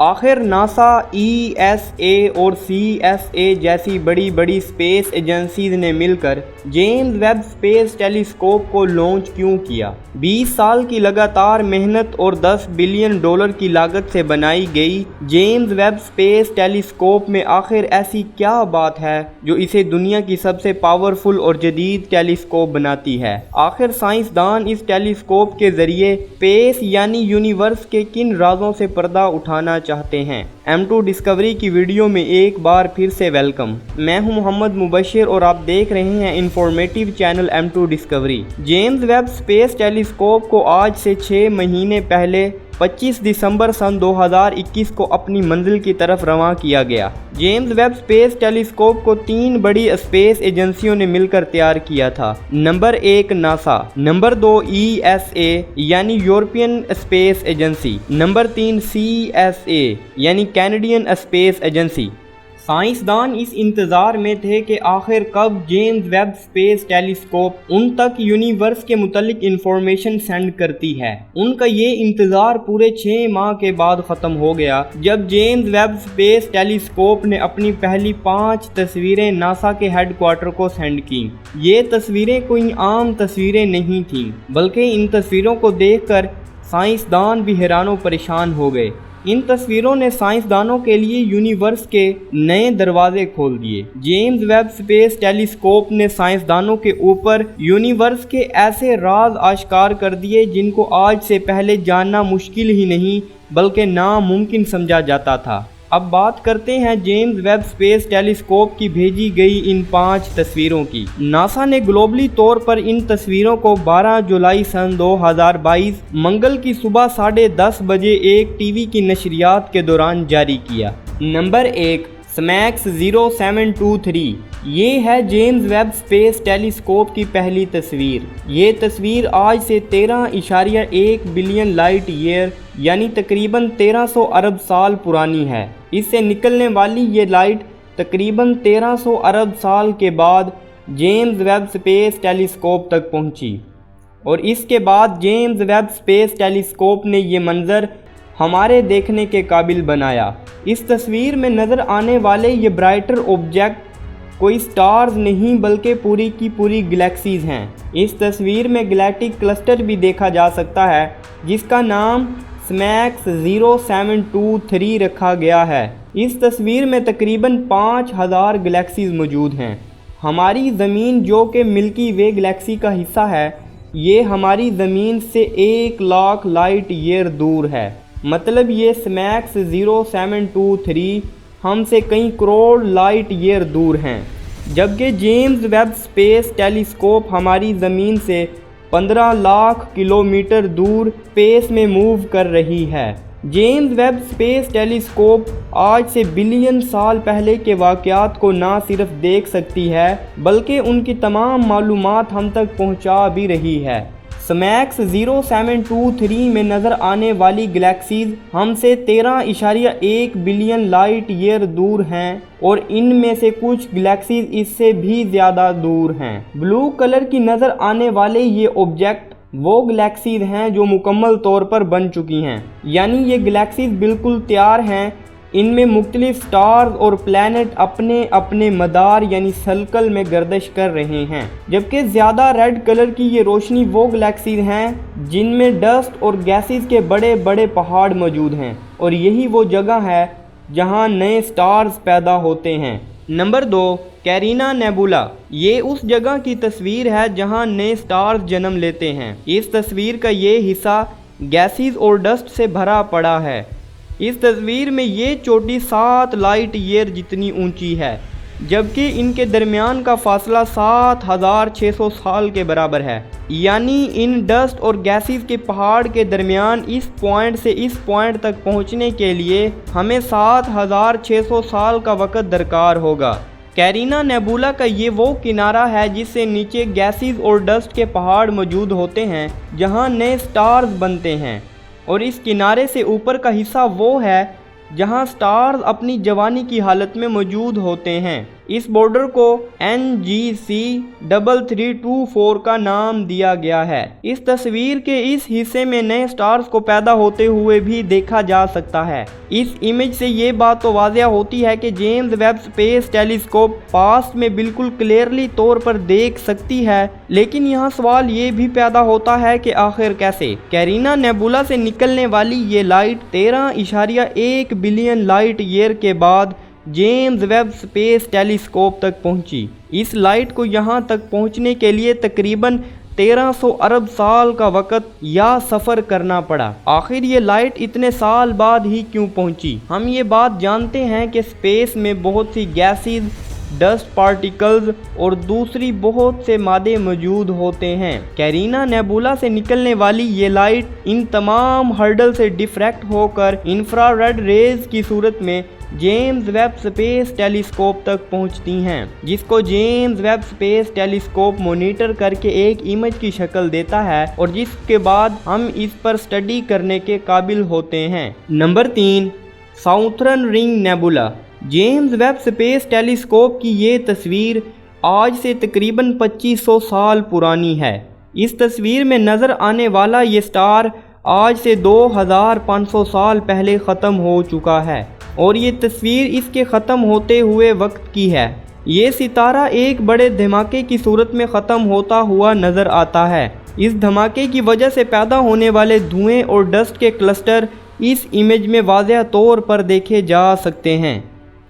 آخر ناسا، ای ایس اے اور سی ایس اے جیسی بڑی بڑی اسپیس ایجنسیز نے مل کر جیمز ویب اسپیس ٹیلیسکوپ کو لانچ کیوں کیا؟ 20 سال کی لگاتار محنت اور $10 بلین کی لاگت سے بنائی گئی جیمز ویب اسپیس ٹیلیسکوپ میں آخر ایسی کیا بات ہے جو اسے دنیا کی سب سے پاورفل اور جدید ٹیلیسکوپ بناتی ہے؟ آخر سائنسدان اس ٹیلیسکوپ کے ذریعے اسپیس یعنی یونیورس کے کن رازوں سے پردہ اٹھانا چاہتے ہیں؟ M2 ڈسکوری کی ویڈیو میں ایک بار پھر سے ویلکم۔ میں ہوں محمد مبشر اور آپ دیکھ رہے ہیں informative channel M2 Discovery. James Webb space telescope کو آج سے 6 مہینے پہلے 25 دسمبر سن 2021 کو اپنی منزل کی طرف رواں کیا گیا۔ جیمز ویب اسپیس ٹیلیسکوپ کو 3 بڑی اسپیس ایجنسیوں نے مل کر تیار کیا تھا۔ Number 1 NASA, number 2 E S A یعنی European space agency, number 3 C S A یعنی کینیڈین اسپیس ایجنسی۔ سائنسدان اس انتظار میں تھے کہ آخر کب جیمز ویب اسپیس ٹیلیسکوپ ان تک یونیورس کے متعلق انفارمیشن سینڈ کرتی ہے۔ ان کا یہ انتظار پورے 6 ماہ کے بعد ختم ہو گیا جب جیمز ویب اسپیس ٹیلیسکوپ نے اپنی پہلی 5 تصویریں ناسا کے ہیڈ کوارٹر کو سینڈ کیں۔ یہ تصویریں کوئی عام تصویریں نہیں تھیں، بلکہ ان تصویروں کو دیکھ کر سائنسدان بھی حیران و پریشان ہو گئے۔ ان تصویروں نے سائنسدانوں کے لیے یونیورس کے نئے دروازے کھول دیے۔ جیمز ویب اسپیس ٹیلیسکوپ نے سائنسدانوں کے اوپر یونیورس کے ایسے راز آشکار کر دیے جن کو آج سے پہلے جاننا مشکل ہی نہیں بلکہ ناممکن سمجھا جاتا تھا۔ اب بات کرتے ہیں جیمز ویب اسپیس ٹیلیسکوپ کی بھیجی گئی ان 5 تصویروں کی۔ ناسا نے گلوبلی طور پر ان تصویروں کو 12 جولائی سن 2022 منگل کی صبح 10:30 بجے ایک ٹی وی کی نشریات کے دوران جاری کیا۔ نمبر 1 سمیکس 0723، یہ ہے جیمز ویب اسپیس ٹیلیسکوپ کی پہلی تصویر۔ یہ تصویر آج سے 13.1 بلین لائٹ ایئر یعنی تقریباً 1300 ارب سال پرانی ہے۔ اس سے نکلنے والی یہ لائٹ تقریباً 1300 ارب سال کے بعد جیمز ویب اسپیس ٹیلیسکوپ تک پہنچی، اور اس کے بعد جیمز ویب اسپیس ٹیلیسکوپ نے یہ منظر ہمارے دیکھنے کے قابل بنایا۔ اس تصویر میں نظر آنے والے یہ برائٹر آبجیکٹ کوئی سٹارز نہیں بلکہ پوری کی پوری گلیکسیز ہیں۔ اس تصویر میں گلیکٹک کلسٹر بھی دیکھا جا سکتا ہے جس کا نام سمیکس 0723 رکھا گیا ہے۔ اس تصویر میں تقریباً 5000 گلیکسیز موجود ہیں۔ ہماری زمین جو کہ ملکی وے گلیکسی کا حصہ ہے، یہ ہماری زمین سے 1 لاکھ لائٹ ایئر دور ہے۔ مطلب یہ سمیکس 0723 ہم سے کئی کروڑ لائٹ ایئر دور ہیں، جبکہ جیمز ویب اسپیس ٹیلیسکوپ ہماری زمین سے 15 لاکھ کلومیٹر دور اسپیس میں موو کر رہی ہے۔ جیمز ویب اسپیس ٹیلیسکوپ آج سے بلین سال پہلے کے واقعات کو نہ صرف دیکھ سکتی ہے بلکہ ان کی تمام معلومات ہم تک پہنچا بھی رہی ہے۔ سمیکس 0723 میں نظر آنے والی گلیکسیز ہم سے 13.1 بلین لائٹ ایئر دور ہیں، اور ان میں سے کچھ گلیکسیز اس سے بھی زیادہ دور ہیں۔ بلو کلر کی نظر آنے والے یہ آبجیکٹ وہ گلیکسیز ہیں جو مکمل طور پر بن چکی ہیں، یعنی یہ گلیکسیز بالکل تیار ہیں۔ ان میں مختلف سٹارز اور پلانٹ اپنے اپنے مدار یعنی سرکل میں گردش کر رہے ہیں، جبکہ زیادہ ریڈ کلر کی یہ روشنی وہ گلیکسیز ہیں جن میں ڈسٹ اور گیسز کے بڑے بڑے پہاڑ موجود ہیں، اور یہی وہ جگہ ہے جہاں نئے سٹارز پیدا ہوتے ہیں۔ نمبر 2 کیرینا نیبولا، یہ اس جگہ کی تصویر ہے جہاں نئے سٹارز جنم لیتے ہیں۔ اس تصویر کا یہ حصہ گیسز اور ڈسٹ سے بھرا پڑا ہے۔ اس تصویر میں یہ چوٹی 7 لائٹ ایئر جتنی اونچی ہے، جبکہ ان کے درمیان کا فاصلہ 7600 سال کے برابر ہے۔ یعنی ان ڈسٹ اور گیسز کے پہاڑ کے درمیان اس پوائنٹ سے اس پوائنٹ تک پہنچنے کے لیے ہمیں 7600 سال کا وقت درکار ہوگا۔ کیرینا نیبولا کا یہ وہ کنارہ ہے جس سے نیچے گیسز اور ڈسٹ کے پہاڑ موجود ہوتے ہیں جہاں نئے سٹارز بنتے ہیں، اور اس کنارے سے اوپر کا حصہ وہ ہے جہاں سٹارز اپنی جوانی کی حالت میں موجود ہوتے ہیں۔ इस बॉर्डर को NGC3324 का नाम दिया गया है। इस तस्वीर के इस हिस्से में नए स्टार्स को पैदा होते हुए भी देखा जा सकता है। इस इमेज से ये बात तो वाज़िया होती है कि James Webb space telescope past में बिल्कुल क्लियरली तौर पर देख सकती है, लेकिन यहाँ सवाल ये भी पैदा होता है कि आखिर कैसे। कैरिना नेबुला से निकलने वाली ये लाइट 13.1 बिलियन लाइट ईयर के बाद जेम्स वेब स्पेस टेलीस्कोप तक पहुंची। इस लाइट को यहां तक पहुंचने के लिए तकरीबन 1300 अरब साल का वक़्त या सफ़र करना पड़ा। आखिर ये लाइट इतने साल बाद ही क्यों पहुंची? हम ये बात जानते हैं कि स्पेस में बहुत सी गैसेस, डस्ट पार्टिकल्स और दूसरी बहुत से मादे मौजूद होते हैं। कैरिना नेबुला से निकलने वाली ये लाइट इन तमाम हर्डल से डिफ्रैक्ट होकर इंफ्रारेड रेज की सूरत में जेम्स वेब स्पेस टेलीस्कोप तक पहुंचती हैं, जिसको James Webb space telescope monitor करके एक इमेज की शक्ल देता है और जिसके बाद हम इस पर स्टडी करने के काबिल होते हैं। Number 3, southern ring nebula. James Webb space telescope की ये तस्वीर आज से तकरीबन 2500 साल पुरानी है। इस तस्वीर में नज़र आने वाला ये स्टार आज से 2500 साल पहले ख़त्म हो चुका है और ये तस्वीर इसके ख़त्म होते हुए वक्त की है। ये सितारा एक बड़े धमाके की सूरत में ख़त्म होता हुआ नज़र आता है। इस धमाके की वजह से पैदा होने वाले धुएं और डस्ट के क्लस्टर इस इमेज में वाज़िह तौर पर देखे जा सकते हैं।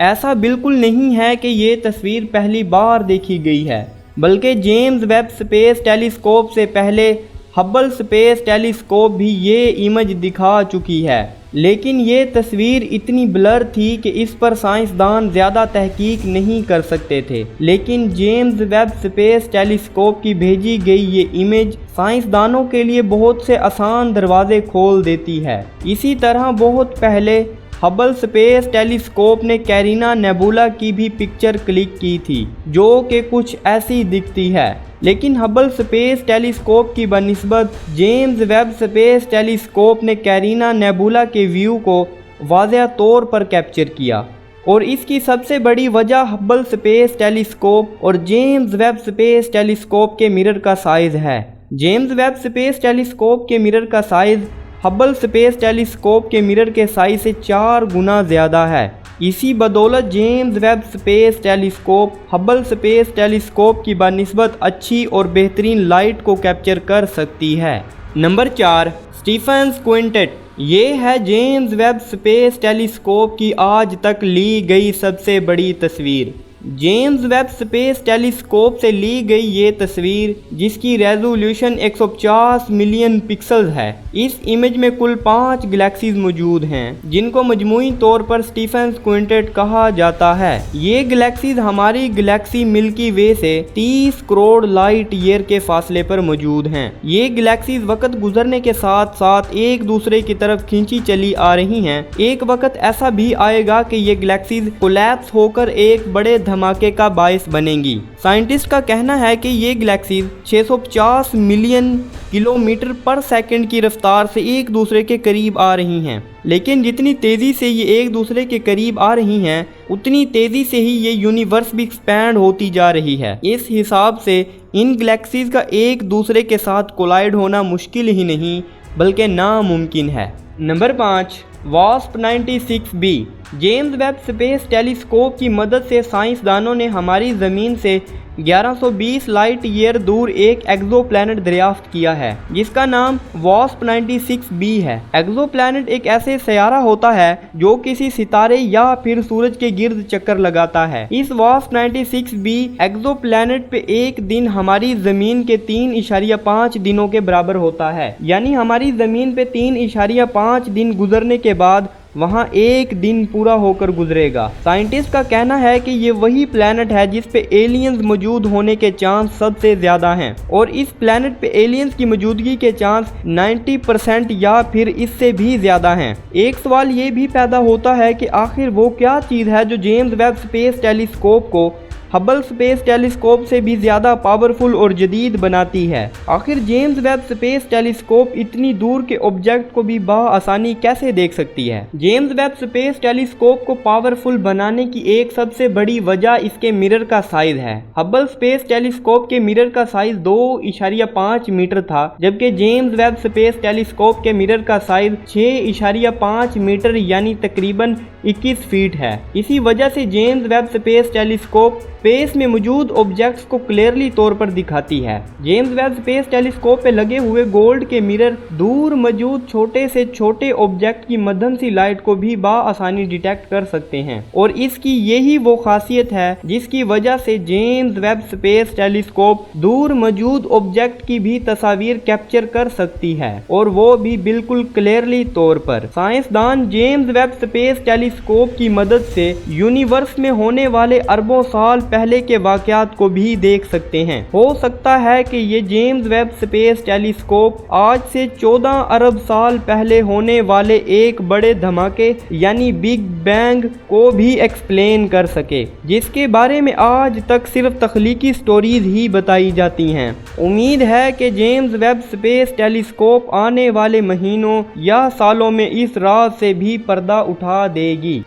ऐसा बिल्कुल नहीं है कि ये तस्वीर पहली बार देखी गई है, बल्कि जेम्स वेब स्पेस टेलीस्कोप से पहले हबल स्पेस टेलीस्कोप भी ये इमेज दिखा चुकी है, लेकिन ये तस्वीर इतनी ब्लर थी कि इस पर साइंसदान ज़्यादा तहकीक नहीं कर सकते थे। लेकिन जेम्स वेब स्पेस टेलीस्कोप की भेजी गई ये इमेज साइंसदानों के लिए बहुत से आसान दरवाजे खोल देती है। इसी तरह बहुत पहले हबल स्पेस टेलीस्कोप ने कैरिना नेबुला की भी पिक्चर क्लिक की थी, जो कि कुछ ऐसी दिखती है। लेकिन हबल स्पेस टेलीस्कोप की बनिस्बत जेम्स वेब स्पेस टेलीस्कोप ने कैरिना नेबुला के व्यू को वाज़िह तौर पर कैप्चर किया और इसकी सबसे बड़ी वजह हबल स्पेस टेलीस्कोप और जेम्स वेब स्पेस टेलीस्कोप के मिरर का साइज़ है। जेम्स वेब स्पेस टेलीस्कोप के मिरर का साइज़ हबल स्पेस टेलीस्कोप के मिरर के साइज से 4 गुना ज़्यादा है। इसी बदौलत James Webb space telescope Hubble space telescope की बनिस्बत अच्छी और बेहतरीन लाइट को कैप्चर कर सकती है। Number 4, Stephan's quintet. ये है जेम्स वेब स्पेस टेलीस्कोप की आज तक ली गई सबसे बड़ी तस्वीर। जेम्स वेब स्पेस टेलीस्कोप से ली गई ये तस्वीर, जिसकी रेजोल्यूशन 150 मिलियन पिक्सल्स है। इस इमेज में कुल 5 गैलेक्सीज मौजूद हैं, जिनको मजमूई तौर पर स्टीफन्स क्विंटेट कहा जाता है। ये गैलेक्सीज हमारी गैलेक्सी मिल्की वे से 30 करोड़ लाइट ईयर के फासले पर मौजूद हैं। ये गैलेक्सीज वक्त गुजरने के साथ साथ एक दूसरे की तरफ खींची चली आ रही हैं। एक वक्त ऐसा भी आएगा कि ये गैलेक्सीज कोलैप्स होकर एक बड़े धमाके का बायस बनेंगी। साइंटिस्ट का कहना है कि ये गैलेक्सीज 650 मिलियन किलोमीटर पर सेकंड की रफ्तार से एक दूसरे के करीब आ रही हैं। लेकिन जितनी तेज़ी से ये एक दूसरे के करीब आ रही हैं, उतनी तेज़ी से ही ये यूनिवर्स भी एक्सपैंड होती जा रही है। इस हिसाब से इन गैलेक्सीज का एक दूसरे के साथ कोलाइड होना मुश्किल ही नहीं बल्कि नामुमकिन है। Number 5, wasp 96b। James Webb space telescope की मदद से साइंसदानों ने हमारी ज़मीन से 1120 लाइट ईयर दूर एक एक्सोप्लैनेट दरियाफ्त किया है, जिसका नाम वास्प 96b है। एक्सोप्लैनेट एक ऐसे सयारा होता है जो किसी सितारे या फिर सूरज के गिर्द चक्कर लगाता है। इस वास्प 96b एक्सोप्लैनेट पे एक दिन हमारी ज़मीन के 3.5 दिनों के बराबर होता है। यानी हमारी ज़मीन पे 3.5 दिन गुजरने के बाद वहाँ एक दिन पूरा होकर गुजरेगा। साइंटिस्ट का कहना है कि ये वही प्लैनेट है जिस पे एलियंस मौजूद होने के चांस सबसे ज़्यादा हैं और इस प्लैनेट पे एलियंस की मौजूदगी के चांस 90% या फिर इससे भी ज़्यादा हैं। एक सवाल ये भी पैदा होता है कि आखिर वो क्या चीज़ है जो जेम्स वेब स्पेस टेलीस्कोप को हबल स्पेस टेलीस्कोप से भी ज्यादा पावरफुल और जदीद बनाती है। आखिर जेम्स वेब स्पेस टेलीस्कोप इतनी दूर के ऑब्जेक्ट को भी आसानी कैसे देख सकती है? जेम्स वेब स्पेस टेलीस्कोप को पावरफुल बनाने की एक सबसे बड़ी वजह इसके मिरर का साइज है। हबल स्पेस टेलीस्कोप के मिरर का साइज 2.5 मीटर था, जबकि जेम्स वेब स्पेस टेलीस्कोप के मिरर का साइज 6.5 मीटर यानी तकरीबन 21 फीट है। इसी वजह से James Webb space telescope space में मौजूद ऑब्जेक्ट्स को क्लियरली तौर पर दिखाती है। जेम्स वेब स्पेस टेलीस्कोप पे लगे हुए गोल्ड के मिरर दूर मौजूद छोटे से छोटे ऑब्जेक्ट की मध्यम सी लाइट को भी आसानी डिटेक्ट कर सकते हैं, और इसकी यही वो खासियत है जिसकी वजह से जेम्स वेब स्पेस टेलीस्कोप दूर मौजूद ऑब्जेक्ट की भी तस्वीर कैप्चर कर सकती है, और वो भी बिल्कुल क्लियरली तौर पर। साइंसदान जेम्स वेब स्पेस टेलीस्कोप की मदद से यूनिवर्स में होने वाले अरबों साल पहले के वाकयात को भी देख सकते हैं। हो सकता है कि ये जेम्स वेब स्पेस टेलीस्कोप आज से 14 अरब साल पहले होने वाले एक बड़े धमाके यानी बिग बैंग को भी एक्सप्लेन कर सके, जिसके बारे में आज तक सिर्फ तख्लीकी स्टोरीज ही बताई जाती हैं। उम्मीद है कि जेम्स वेब स्पेस टेलीस्कोप आने वाले महीनों या सालों में इस राज से भी पर्दा उठा देगी।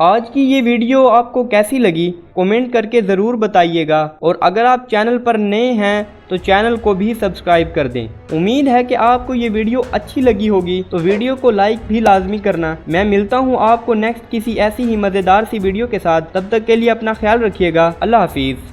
आज की ये वीडियो आपको कैसी लगी कमेंट करके ज़रूर बताइएगा, और अगर आप चैनल पर नए हैं तो चैनल को भी सब्सक्राइब कर दें। उम्मीद है कि आपको ये वीडियो अच्छी लगी होगी, तो वीडियो को लाइक भी लाजमी करना। मैं मिलता हूँ आपको नेक्स्ट किसी ऐसी ही मज़ेदार सी वीडियो के साथ। तब तक के लिए अपना ख्याल रखिएगा। अल्लाह हाफिज़।